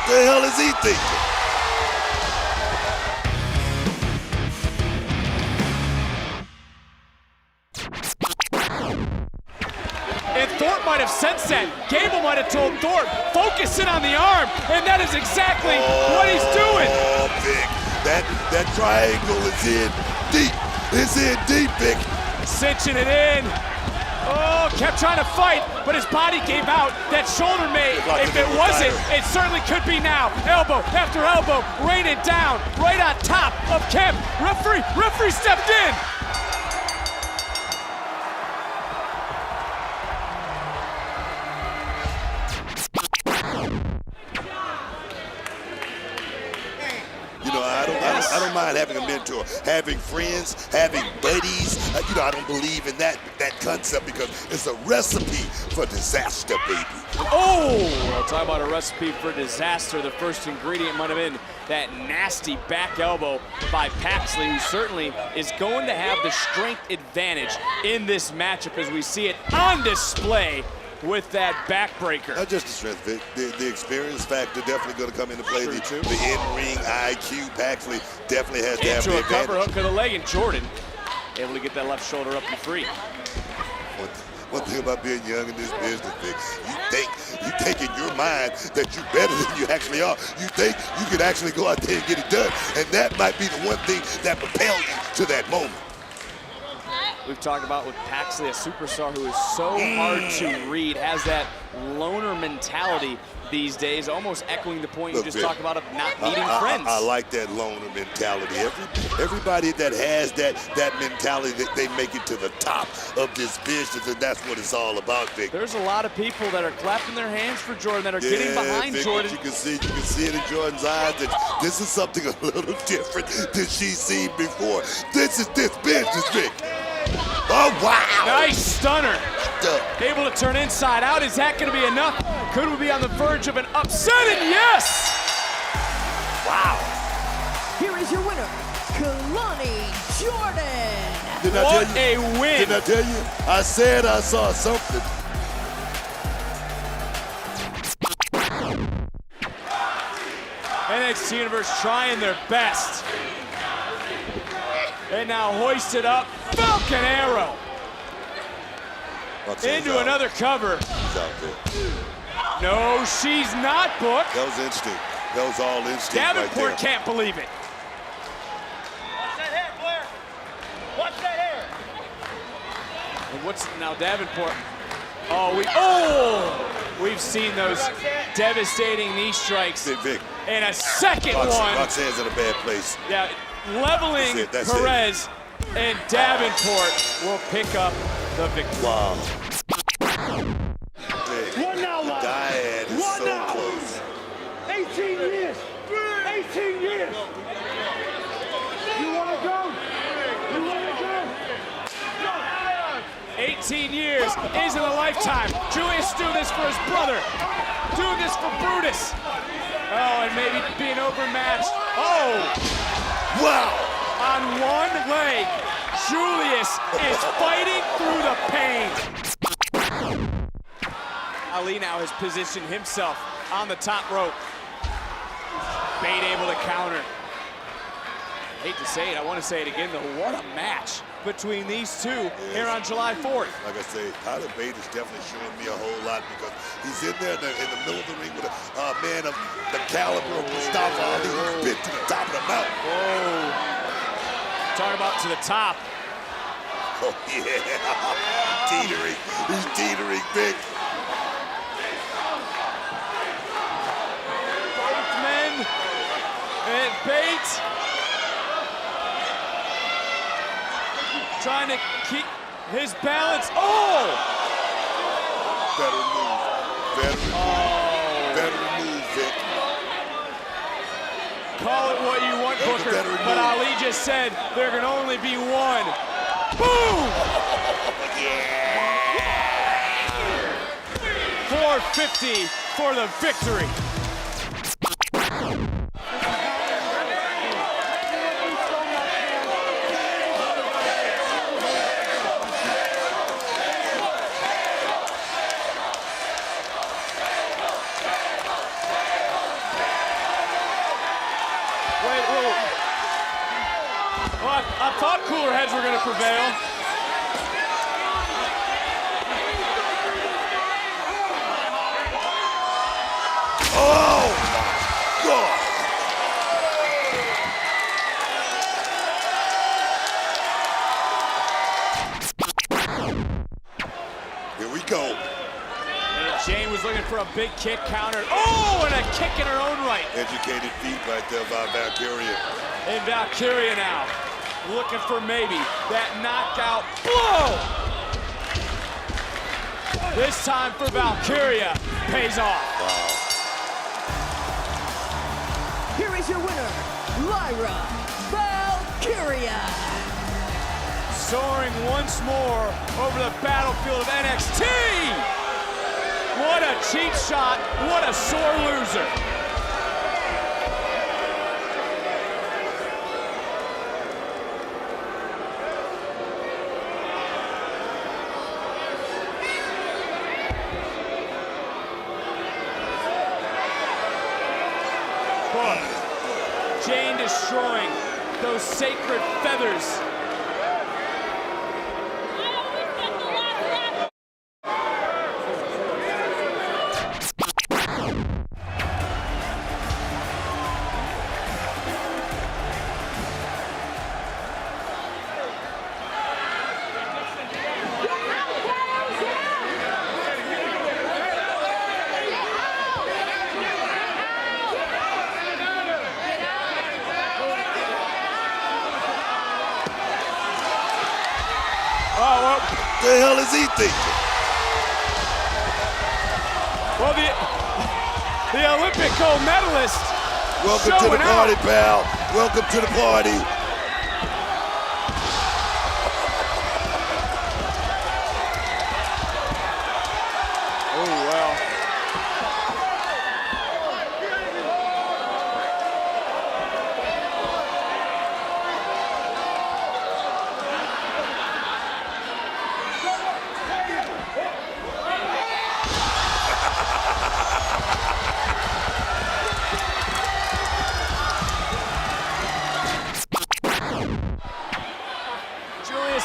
The hell is he thinking? And Thorpe might have sensed that. Gable might have told Thorpe, focus in on the arm, and that is exactly what he's doing. Oh, Vic, that triangle is in deep. It's in deep, Vic. Cinching it in. Oh, kept trying to fight, but his body gave out. That shoulder may, if it wasn't, it certainly could be now. Elbow after elbow, raining down, right on top of Kemp. Referee stepped in. I don't mind having a mentor, having friends, having buddies. I don't believe in that concept because it's a recipe for disaster, baby. Oh, I'll talk about a recipe for disaster. The first ingredient might have been that nasty back elbow by Paxley, who certainly is going to have the strength advantage in this matchup as we see it on display with that backbreaker. Not just the strength, Vic. The experience factor definitely going to come into play. The in-ring IQ, Paxley definitely has to have the advantage. Into a cover hook of the leg, and Jordan able to get that left shoulder up and free. One thing about being young in this business, Vic, you think in your mind that you're better than you actually are. You think you can actually go out there and get it done, and that might be the one thing that propels you to that moment. We've talked about with Paxley, a superstar who is so hard to read, has that loner mentality these days, almost echoing the point you just talked about of not needing friends. I like that loner mentality. Everybody that has that mentality, that they make it to the top of this business, and that's what it's all about, Vic. There's a lot of people that are clapping their hands for Jordan, that are getting behind Vic, Jordan. You can see it in Jordan's eyes that this is something a little different than she's seen before. This is this business, Vic. Oh, wow. Nice stunner. Able to turn inside out. Is that going to be enough? Could we be on the verge of an upset? And yes! Wow. Here is your winner, Kelani Jordan. What a win. Didn't I tell you? I said I saw something. NXT Universe trying their best. And now hoisted up, Falcon Arrow. Into another cover. No, she's not booked. That was instinct. That was all instinct. Davenport right can't believe it. Watch that hair, Blair. Watch that hair. And what's now Davenport? We've seen those devastating knee strikes. Vic. And a second one. Roxanne's in a bad place. Yeah, leveling Perez, and Davenport will pick up the victory. Wow. One now, the dyad is one so now. close. 18 years. 18 years. You want to go? You want to go? 18 years isn't a lifetime. Julius doing this for his brother. Doing this for Brutus. Oh, and maybe being overmatched. Oh! Wow! On one leg, Julius is fighting through the pain. Ali now has positioned himself on the top rope. Bate able to counter. Hate to say it, I want to say it again though, what a match between these two here on July 4th. Like I say, Tyler Bate is definitely showing me a whole lot because he's in there in the middle of the ring with a man of the caliber of Mustafa Ali who's been to the top of the mountain. Oh, talk about to the top. Oh yeah, teetering, he's teetering big. Bateman and Bates trying to keep his balance. Oh! Better move, Vic. Call it what you want, Booker, but Ali just said there can only be one. Boom! Yeah! 450 for the victory. Well, I thought cooler heads were going to prevail. Oh my God! Here we go. And Jane was looking for a big kick counter. Oh, and a kick in her own right. Educated feet right there by Valkyria. And Valkyria now looking for maybe that knockout blow. This time for Valkyria pays off. Wow. Here is your winner, Lyra Valkyria. Soaring once more over the battlefield of NXT. What a cheap shot, what a sore loser. Jane destroying those sacred feathers. What the hell is he thinking? Well, the Olympic gold medalist. Welcome to the party, pal. Welcome to the party. Oh, well.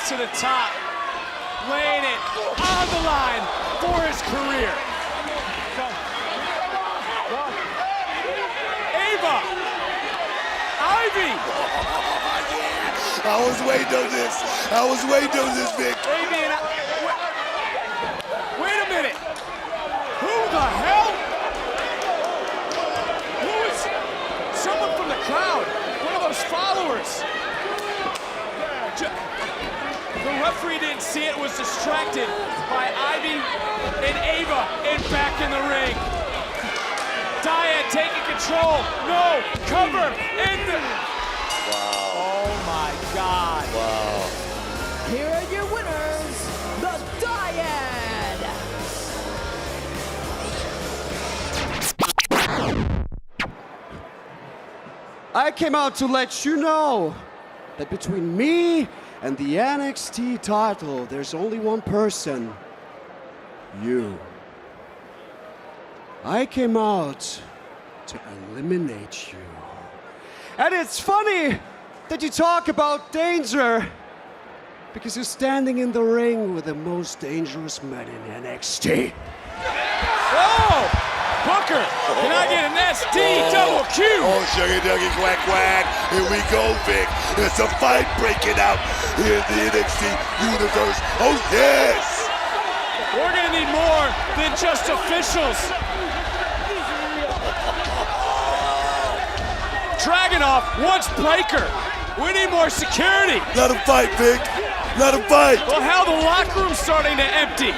To the top, laying it on the line for his career. Ava, Ivy. I was waiting on this. I was waiting on this, Vic. Ivy and wait a minute. Who the hell? Who is someone from the crowd? One of those followers. The referee didn't see it, was distracted by Ivy and Ava and back in the ring. Diane taking control. No, cover in the... Wow. Oh my God. Wow. Here are your winners, the Dyad. I came out to let you know that between me and the NXT title, there's only one person. You. I came out to eliminate you. And it's funny that you talk about danger because you're standing in the ring with the most dangerous man in NXT. Oh! Booker, can I get an SD double Q? Oh, Sugar Dougie Quack Quack. Here we go, Vic. There's a fight breaking out here in the NXT universe. Oh, yes. We're going to need more than just officials. Dragunov wants Breaker. We need more security. Let him fight, Vic. Let him fight. Well, hell, the locker room's starting to empty.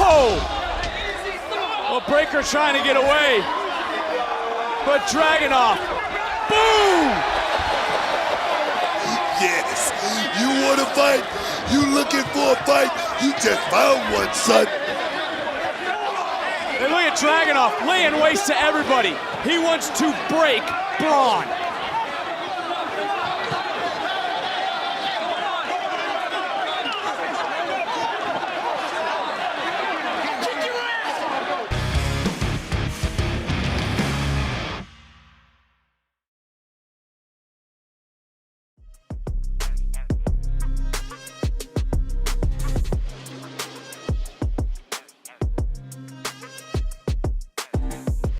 Oh! Well, Breaker trying to get away. But Dragunov, boom! Yes. You want to fight? You looking for a fight? You just found one, son. And look at Dragunov laying waste to everybody. He wants to break Braun.